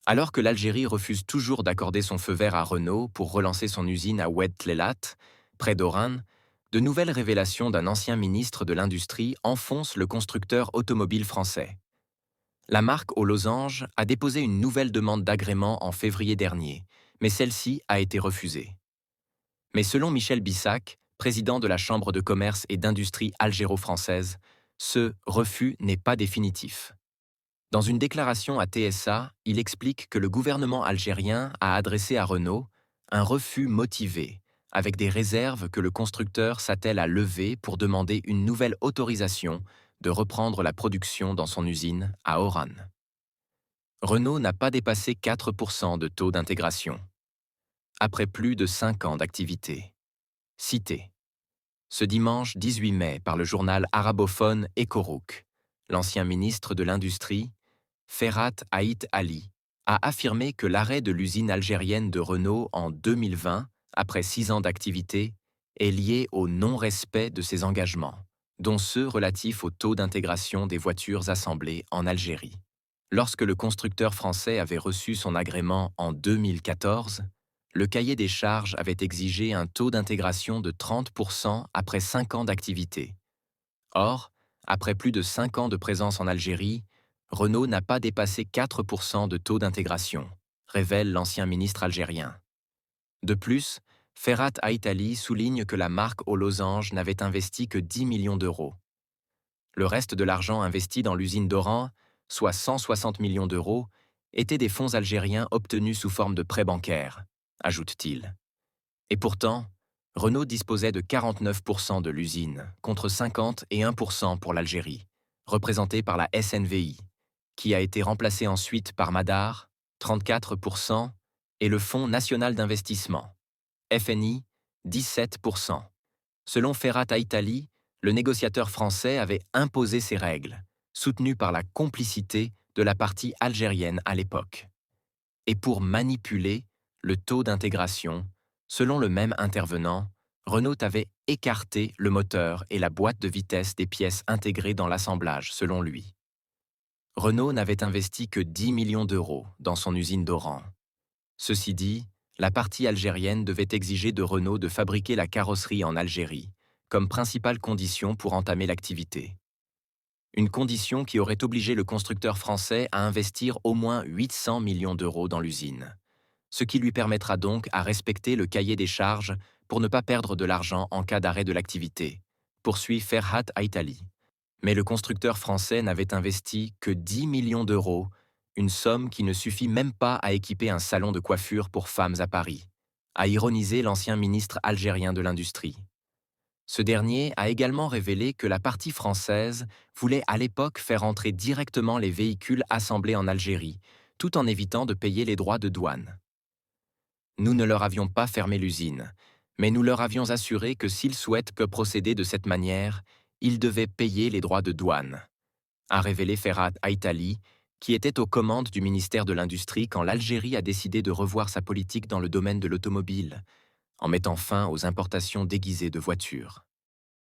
Alors que l'Algérie refuse toujours d'accorder son feu vert à Renault pour relancer son usine à Oued Tlelat, près d'Oran, de nouvelles révélations d'un ancien ministre de l'Industrie enfoncent le constructeur automobile français. La marque aux losanges a déposé une nouvelle demande d'agrément en février dernier, mais celle-ci a été refusée. Mais selon Michel Bissac, président de la Chambre de commerce et d'industrie algéro-française, ce refus n'est pas définitif. Dans une déclaration à TSA, il explique que le gouvernement algérien a adressé à Renault un refus motivé, avec des réserves que le constructeur s'attelle à lever pour demander une nouvelle autorisation de reprendre la production dans son usine à Oran. Renault n'a pas dépassé 4% de taux d'intégration, après plus de 5 ans d'activité. Cité. Ce dimanche 18 mai par le journal arabophone Ekorouk, l'ancien ministre de l'Industrie, Ferhat Haït Ali, a affirmé que l'arrêt de l'usine algérienne de Renault en 2020, après 6 ans d'activité, est lié au non-respect de ses engagements, dont ceux relatifs au taux d'intégration des voitures assemblées en Algérie. Lorsque le constructeur français avait reçu son agrément en 2014, le cahier des charges avait exigé un taux d'intégration de 30% après 5 ans d'activité. Or, après plus de 5 ans de présence en Algérie, Renault n'a pas dépassé 4% de taux d'intégration, révèle l'ancien ministre algérien. De plus, Ferhat Haït-Ali souligne que la marque aux losanges n'avait investi que 10 millions d'euros. Le reste de l'argent investi dans l'usine d'Oran, soit 160 millions d'euros, était des fonds algériens obtenus sous forme de prêts bancaires, ajoute-t-il. Et pourtant, Renault disposait de 49% de l'usine, contre 50 et 1% pour l'Algérie, représentée par la SNVI, qui a été remplacée ensuite par Madar, 34%, et le Fonds national d'investissement, FNI, 17%. Selon Ferhat Haït-Ali, le négociateur français avait imposé ses règles, soutenu par la complicité de la partie algérienne à l'époque. Et pour manipuler le taux d'intégration, selon le même intervenant, Renault avait écarté le moteur et la boîte de vitesse des pièces intégrées dans l'assemblage, selon lui. Renault n'avait investi que 10 millions d'euros dans son usine d'Oran. Ceci dit, la partie algérienne devait exiger de Renault de fabriquer la carrosserie en Algérie, comme principale condition pour entamer l'activité. Une condition qui aurait obligé le constructeur français à investir au moins 800 millions d'euros dans l'usine, ce qui lui permettra donc à respecter le cahier des charges pour ne pas perdre de l'argent en cas d'arrêt de l'activité, poursuit Ferhat Haït-Ali. Mais le constructeur français n'avait investi que 10 millions d'euros, une somme qui ne suffit même pas à équiper un salon de coiffure pour femmes à Paris, a ironisé l'ancien ministre algérien de l'Industrie. Ce dernier a également révélé que la partie française voulait à l'époque faire entrer directement les véhicules assemblés en Algérie, tout en évitant de payer les droits de douane. Nous ne leur avions pas fermé l'usine, mais nous leur avions assuré que s'ils souhaitent que procéder de cette manière, ils devaient payer les droits de douane, a révélé Ferhat Haït-Ali, qui était aux commandes du ministère de l'Industrie quand l'Algérie a décidé de revoir sa politique dans le domaine de l'automobile, en mettant fin aux importations déguisées de voitures.